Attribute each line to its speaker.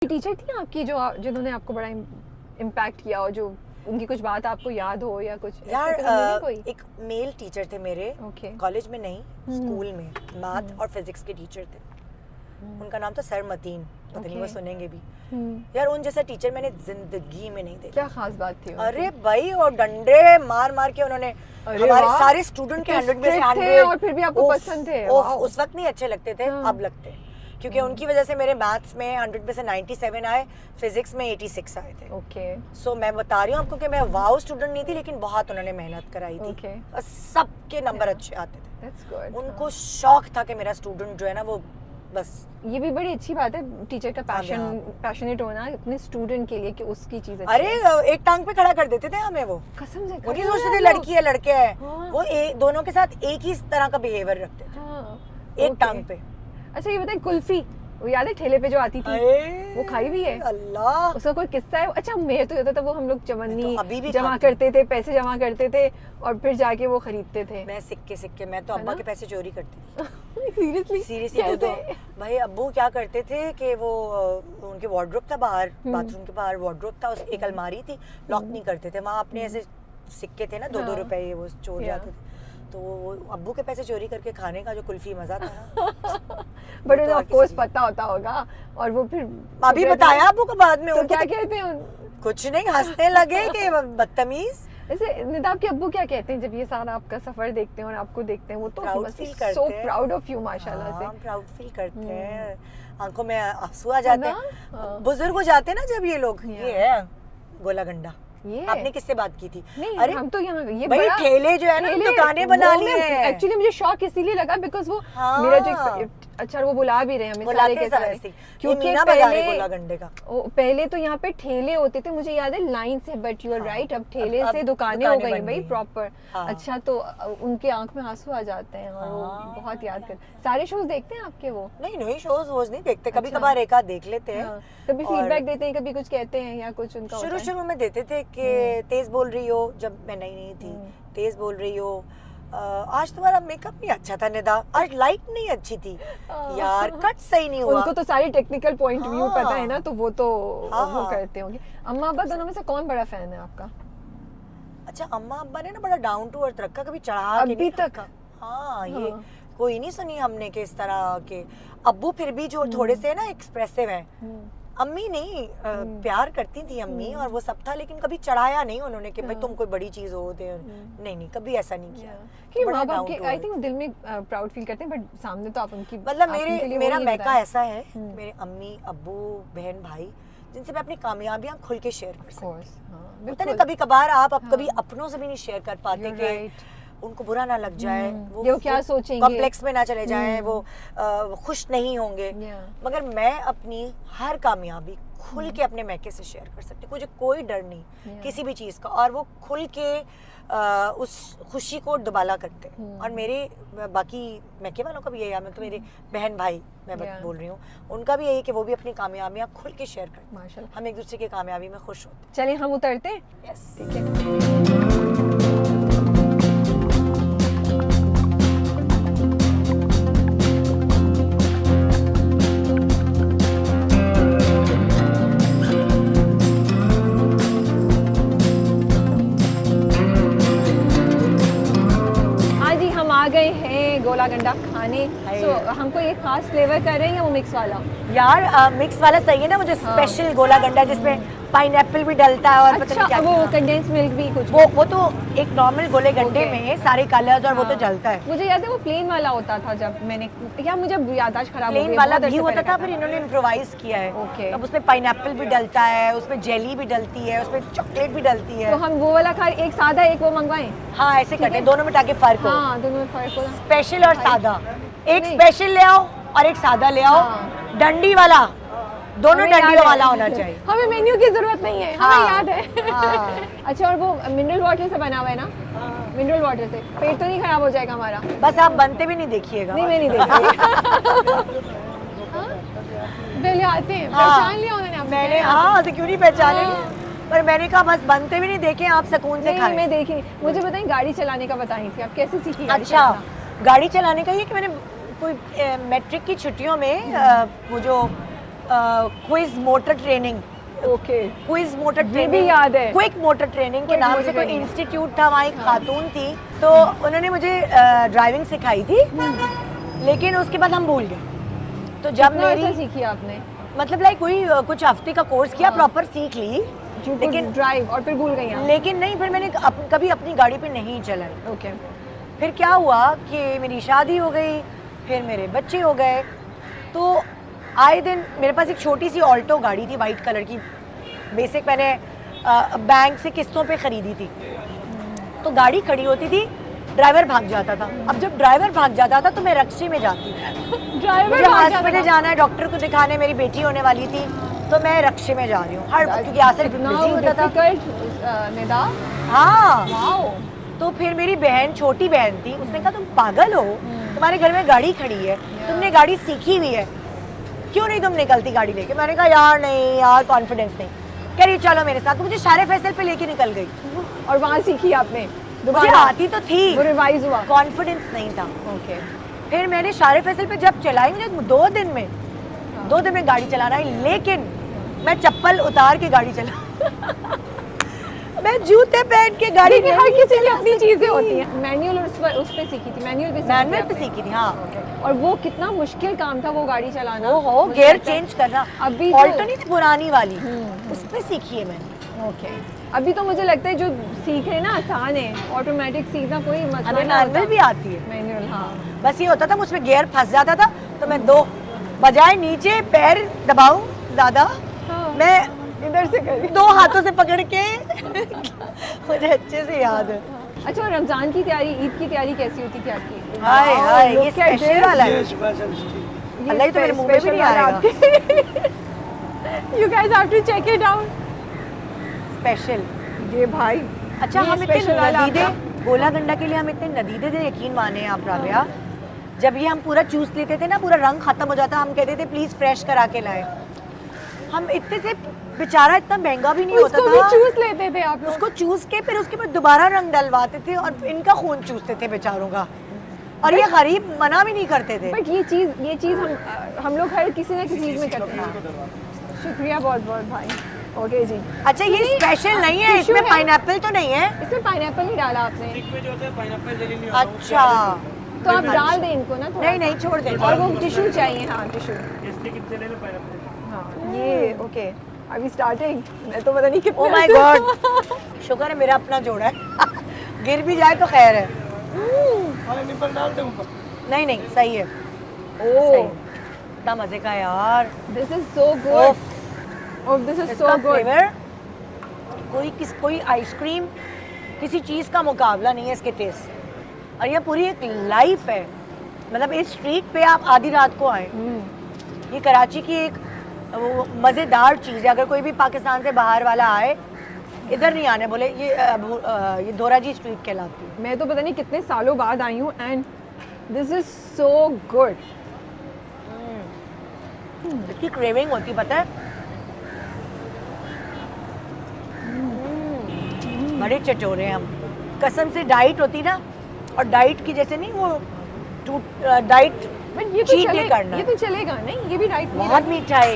Speaker 1: कोई टीचर थी आपकी जो जिन्होंने आपको बड़ा इम्पैक्ट किया हो, जो उनकी कुछ बात आपको याद हो या कुछ?
Speaker 2: यार
Speaker 1: कोई
Speaker 2: एक मेल टीचर थे मेरे, कॉलेज में नहीं, स्कूल में मैथ और फिजिक्स के टीचर थे। उनका नाम था सर मतीन, पता नहीं वो सुनेंगे भी। यार उन जैसा टीचर मैंने जिंदगी में नहीं देखा।
Speaker 1: क्या खास बात थी?
Speaker 2: अरे भाई, और डंडे मार मार के उन्होंने हमारे सारे स्टूडेंट के 100 में से 100,
Speaker 1: और फिर भी आपको पसंद थे?
Speaker 2: उस वक्त नहीं अच्छे लगते थे, अब लगते हैं, क्योंकि उनकी वजह से मेरे मैथ्स में 100 में से 97 आए, फिजिक्स में 86 आए थे।
Speaker 1: ओके।
Speaker 2: सो मैं बता रही हूँ आपको कि मैं वाओ स्टूडेंट नहीं थी, लेकिन बहुत उन्होंने मेहनत कराई थी। सबके नंबर अच्छे आते थे। उनको शौक था कि मेरा स्टूडेंट जो है ना वो बस।
Speaker 1: ये भी बड़ी अच्छी बात है टीचर का पैशनेट होना अपने स्टूडेंट के लिए कि उसकी चीज अच्छी।
Speaker 2: अरे एक टांग पे खड़ा कर देते थे हमें वो,
Speaker 1: कसम से।
Speaker 2: वो नहीं सोचते थे लड़की है लड़के है, वो दोनों के साथ एक ही तरह का बिहेवियर रखते थे। एक टांग पे।
Speaker 1: अच्छा ये बताए, कुल्फी वो याद है ठेले पे जो आती थी, वो खाई भी है?
Speaker 2: अल्लाह,
Speaker 1: उसका कोई किस्सा है? अच्छा मेरे तो होता था वो, हम लोग चवन्नी
Speaker 2: तो
Speaker 1: जमा करते थे, पैसे जमा करते थे और फिर जाके वो खरीदते थे।
Speaker 2: मैं सिक्के मैं तो अब्बा के पैसे चोरी करती
Speaker 1: थी।
Speaker 2: सीरियसली तो भाई अब्बू क्या करते थे कि वो उनके वार्डरोब था बाहर, बाथरूम के बाहर वार्डरोब था, एक अलमारी थी, लॉक नहीं करते थे, वहाँ अपने ऐसे सिक्के थे ना 2-2 रुपए, वो चोर जाते थे, तो वो अब्बू के पैसे चोरी करके खाने का जो कुल्फी मजा था ना।
Speaker 1: बट उन्हें ऑफ कोर्स पता होता होगा, और वो फिर
Speaker 2: अभी बताया अब्बू को बाद में।
Speaker 1: तो क्या कहते हैं?
Speaker 2: कुछ नहीं, हंसने लगे कि बदतमीज।
Speaker 1: ऐसे निदा, आपके अब्बू क्या कहते हैं जब ये सारा आपका सफर देखते हैं और आपको देखते हैं? वो तो
Speaker 2: प्राउड फील करते हैं,
Speaker 1: सो प्राउड ऑफ यू माशाल्लाह से।
Speaker 2: प्राउड फील करते हैं, आंखों में आंसू आ जाते हैं। बुजुर्ग हो जाते हैं ना जब ये लोग। ये है गोला गंडा। आपने किससे बात की थी?
Speaker 1: नहीं, अरे हम तो यहाँ ये
Speaker 2: भाई ठेले जो है ना दुकानें बना ली हैं।
Speaker 1: एक्चुअली मुझे शौक इसीलिए लगा बिकॉज वो मेरा जो अच्छा वो बुला भी रहे हमें सारे के सारे,
Speaker 2: क्योंकि
Speaker 1: पहले तो यहाँ पे ठेले होते थे, मुझे याद है लाइन से, बट यू आर राइट, अब ठेले से दुकानें हो गई भाई प्रॉपर। अच्छा तो उनके आंख में आंसू आ जाते हैं और वो बहुत याद कर। सारे शोज देखते हैं आपके? वो
Speaker 2: नहीं शोज नहीं देखते, कभी कभार एक आध देख लेते हैं।
Speaker 1: कभी फीडबैक देते हैं, कभी कुछ कहते हैं या कुछ उनका?
Speaker 2: शुरू में देते थे कि तेज बोल रही हो, जब मैं नई थी, तेज बोल रही हो, आज तुम्हारा मेकअप नहीं अच्छा था निदा, आज लाइट नहीं अच्छी थी यार, कट सही नहीं हुआ।
Speaker 1: उनको तो सारी टेक्निकल पॉइंट व्यू पता है ना, तो वो तो वो करते होंगे। अम्मा अब्बा दोनों में से कौन बड़ा फैन है आपका?
Speaker 2: अच्छा अम्मा अब्बा ने ना बड़ा डाउन टू अर्थ रखा, कभी चढ़ा
Speaker 1: अभी तक।
Speaker 2: हाँ ये कोई नहीं सुनी हमने कि इस तरह के। अब्बू फिर भी जो थोड़े से ना एक्सप्रेसिव हैं, अम्मी नहीं प्यार करती थी अम्मी, और वो सब था, लेकिन कभी चढ़ाया नहीं उन्होंने कि भाई तुम कोई बड़ी चीज हो दे। नहीं कभी ऐसा नहीं किया।
Speaker 1: कि माँ बाप के आई थिंक दिल में प्राउड फील करते हैं, बट सामने तो आप उनकी
Speaker 2: मतलब मेरा मैका ऐसा है, मेरे अम्मी अब्बू बहन भाई जिनसे मैं अपनी कामयाबियां खुल के शेयर कर सकती हूँ। कभी कभार आप कभी अपनों से भी नहीं शेयर कर पाते कि उनको बुरा ना लग जाए,
Speaker 1: वो क्या सोचेंगे,
Speaker 2: कॉम्प्लेक्स में ना चले जाएं, वो खुश नहीं होंगे। मगर मैं अपनी हर कामयाबी खुल के अपने मैके से शेयर कर सकती हूँ, मुझे कोई डर नहीं किसी भी चीज़ का, और वो खुल के उस खुशी को दुबाला करते हैं। और मेरे बाकी मैके वालों का भी यही है, मैं तो मेरे बहन भाई मैं बोल रही हूँ, उनका भी यही कि वो भी अपनी कामयाबियाँ खुल के शेयर करते हैं। माशाल्लाह हम एक दूसरे की कामयाबी में खुश होते हैं।
Speaker 1: चलिए हम उतरते हैं।
Speaker 2: यस
Speaker 1: ठीक है। गए हैं गोला गंडा खाने, तो हमको ये खास फ्लेवर कर रहे हैं या वो मिक्स वाला?
Speaker 2: यार मिक्स वाला सही है ना, मुझे स्पेशल गोला गंडा जिसमें पाइनएप्पल भी डलता है और
Speaker 1: अच्छा,
Speaker 2: पता नहीं क्या
Speaker 1: वो कंडेंस मिल्क भी कुछ,
Speaker 2: वो तो एक नॉर्मल गोले गंडे में सारे कलर्स और वो तो जलता है।
Speaker 1: मुझे याद है वो प्लेन वाला होता था, जब मैंने या मुझे याददाश्त खराब हो गई,
Speaker 2: प्लेन वाला भी होता था, फिर इन्होंने इम्प्रोवाइज किया है। अब उसमें पाइनएप्पल भी डलता है, उसमें जेली भी डलती है, उसमें चॉकलेट भी डलती है।
Speaker 1: तो हम वो वाला खा, एक सादा एक वो मंगवाएं?
Speaker 2: हाँ ऐसे कटे, दोनों में ताकि फर्क हो।
Speaker 1: हाँ दोनों में फर्क हो,
Speaker 2: स्पेशल और सादा। एक स्पेशल ले आओ और एक सादा ले आओ, डंडी वाला, दोनों डंडियों वाला होना चाहिए।
Speaker 1: हमें मेन्यू की जरूरत नहीं है, हमें याद है। अच्छा, और वो मिनरल वाटर से बना हुआ है ना? मिनरल वाटर से पेट तो नहीं खराब हो जाएगा हमारा?
Speaker 2: बस आप बनते भी नहीं देखिएगा।
Speaker 1: नहीं मैं नहीं देखती। पहले आते हैं, पहचान लिया उन्होंने आपने?
Speaker 2: मैंने हाँ से क्यों नहीं पहचाने, पर मैंने कहा बस बनते भी नहीं देखे, आप सुकून से खाएं।
Speaker 1: मैं देखी। मुझे बताएं गाड़ी चलाने का बताई थी, आप कैसे सीखी?
Speaker 2: अच्छा गाड़ी चलाने का ये कि मैंने कोई मैट्रिक की छुट्टियों में वो जो quiz motor training,
Speaker 1: okay
Speaker 2: quiz motor
Speaker 1: ये
Speaker 2: ट्रेनिंग
Speaker 1: भी याद है।
Speaker 2: क्विक मोटर ट्रेनिंग के
Speaker 1: Quick
Speaker 2: नाम
Speaker 1: motor
Speaker 2: से कोई
Speaker 1: training।
Speaker 2: इंस्टीट्यूट था, वहाँ एक खातून थी, तो उन्होंने मुझे ड्राइविंग सिखाई थी, लेकिन उसके बाद हम भूल गए। तो जब
Speaker 1: कितना
Speaker 2: मेरी
Speaker 1: अर्सा सीखी आपने?
Speaker 2: मतलब लाइक कोई कुछ हफ्ते का कोर्स किया, प्रॉपर सीख ली,
Speaker 1: लेकिन ड्राइव और फिर भूल गई आप?
Speaker 2: लेकिन नहीं, फिर मैंने कभी अपनी गाड़ी पे नहीं चलाई।
Speaker 1: ओके
Speaker 2: फिर क्या हुआ कि मेरी शादी हो गई, फिर मेरे बच्चे हो गए, तो आए दिन मेरे पास एक छोटी सी ऑल्टो गाड़ी थी वाइट कलर की, बेसिक मैंने बैंक से किस्तों पे खरीदी थी। तो गाड़ी खड़ी होती थी, ड्राइवर भाग जाता था। अब जब ड्राइवर भाग जाता था तो मैं रक्शे में जाती,
Speaker 1: ड्राइवर
Speaker 2: मुझे हॉस्पिटल जाना है, डॉक्टर को दिखाने, मेरी बेटी होने वाली थी, तो मैं रक्शे में जा रही हूँ हर वक्त, क्योंकि आसिफ बिजी होता था।
Speaker 1: निदा
Speaker 2: हाँ,
Speaker 1: वाओ।
Speaker 2: तो फिर मेरी बहन, छोटी बहन थी, उसने कहा तुम पागल हो, तुम्हारे घर में गाड़ी खड़ी है, तुमने गाड़ी सीखी हुई है, क्यों नहीं तुम निकलती गाड़ी लेके? मैंने कहा यार नहीं यार, कॉन्फिडेंस नहीं। कह रही चलो मेरे साथ, तो मुझे शारे फैसल पे लेके निकल गई।
Speaker 1: और वहाँ सीखी आपने?
Speaker 2: मुझे आती तो थी,
Speaker 1: वो रिवाइज हुआ?
Speaker 2: कॉन्फिडेंस नहीं था।
Speaker 1: ओके
Speaker 2: फिर मैंने शारे फैसल पे जब चलाई, मुझे 2 दिन में गाड़ी चलाना है, लेकिन मैं चप्पल उतार के गाड़ी चला मैं जूते पहन के गाड़ी
Speaker 1: लेकिन हर किसी की अपनी चीजें होती हैं। मैनुअल उस पे सीखी थी? मैनुअल
Speaker 2: पे सीखी थी, हाँ।
Speaker 1: और वो कितना मुश्किल काम था वो गाड़ी चलाना।
Speaker 2: हो गियर चेंज करना,
Speaker 1: अभी
Speaker 2: ऑल्टो नहीं थी पुरानी वाली,
Speaker 1: हम्म।
Speaker 2: उस पे सीखी है मैंने।
Speaker 1: ओके अभी तो मुझे लगता है जो सीख रहे ना आसान है, ऑटोमेटिक सीखना कोई मसला
Speaker 2: हमें
Speaker 1: नहीं
Speaker 2: मैनुअल भी आती है,
Speaker 1: मैनुअल। हाँ
Speaker 2: बस ये होता था मुझमें गियर फंस जाता था, तो मैं 2 बजाय नीचे पैर दबाऊं ज्यादा,
Speaker 1: हाँ।
Speaker 2: मैं
Speaker 1: इधर से करी
Speaker 2: 2 हाथों से पकड़ के मुझे अच्छे से याद है।
Speaker 1: अच्छा और रमजान की तैयारी, ईद की तैयारी कैसी होती थी आपकी?
Speaker 2: हाय
Speaker 1: Wow,
Speaker 2: हाय, ये
Speaker 1: look at
Speaker 2: स्पेशल
Speaker 1: this।
Speaker 2: वाला है,
Speaker 1: ये
Speaker 2: अल्लाह ही तो मेरे मुंह में भी नहीं
Speaker 1: special वाला
Speaker 2: आएगा।
Speaker 1: आपके। You guys have to check it out।
Speaker 2: Special.
Speaker 1: ये भाई
Speaker 2: अच्छा,
Speaker 1: ये
Speaker 2: हम इतने
Speaker 1: special वाला
Speaker 2: नदीदे,
Speaker 1: आपका।
Speaker 2: गोला गंडा के लिए हम इतने नदीदे थे, यकीन माने आप राबिया, जब ये हम पूरा चूस लेते थे ना, पूरा रंग खत्म हो जाता, हम कहते थे प्लीज फ्रेश करा के लाए। हम इतने से, बेचारा इतना महंगा भी नहीं होता
Speaker 1: उसको भी
Speaker 2: था,
Speaker 1: चूस लेते थे आप लोग?
Speaker 2: उसको चूस के फिर उसके बाद दोबारा रंग डलवाते थे और इनका खून चूसते थे बेचारों का, और ये गरीब मना भी नहीं करते थे।
Speaker 1: बट ये चीज़ हम लोग हर किसी ना किसी चीज़ में करते हैं। शुक्रिया बहुत बहुत भाई। ओके जी।
Speaker 2: अच्छा, ये स्पेशल नहीं है,
Speaker 1: टिश्यू
Speaker 2: इसमें
Speaker 1: है?
Speaker 2: पाइनएप्पल तो नहीं है?
Speaker 1: इसमें पाइनएप्पल नहीं डाला आपने?
Speaker 2: अच्छा,
Speaker 1: तो आप डाल दें इनको ना थोड़ा।
Speaker 2: नहीं नहीं, छोड़ दे।
Speaker 1: और वो टिश्यू चाहिए, हाँ टिश्यू। हाँ ये ओके। Are we starting? मैं तो पता नहीं कितना।
Speaker 2: Oh my God, शुक्र है मेरा अपना जोड़ा है गिर भी जाए तो खैर है। नहीं नहीं, सही है।
Speaker 1: ओह
Speaker 2: इतना मजे का यार,
Speaker 1: this is so good. Oh this is
Speaker 2: इसका
Speaker 1: सो गुड।
Speaker 2: फ्लेवर कोई आइसक्रीम, किसी चीज़ का मुकाबला नहीं है इसके टेस्ट, और ये पूरी एक लाइफ है। मतलब इस स्ट्रीट पे आप आधी रात को आए, ये कराची की एक वो मज़ेदार चीज़ है। अगर कोई भी पाकिस्तान से बाहर वाला आए, इधर नहीं आने बोले, ये धोराजी स्ट्रीट कहलाती है।
Speaker 1: मैं तो पता नहीं कितने सालों बाद आई हूँ and this is so good.
Speaker 2: इतनी क्रेविंग होती, पता है। बड़े चटोरे हम, कसम से। डाइट होती ना, और डाइट की जैसे नहीं वो डाइट
Speaker 1: बट ये तो
Speaker 2: cheat day करना।
Speaker 1: ये तो चलेगा नहीं, ये भी राइट
Speaker 2: बहुत मीठा है।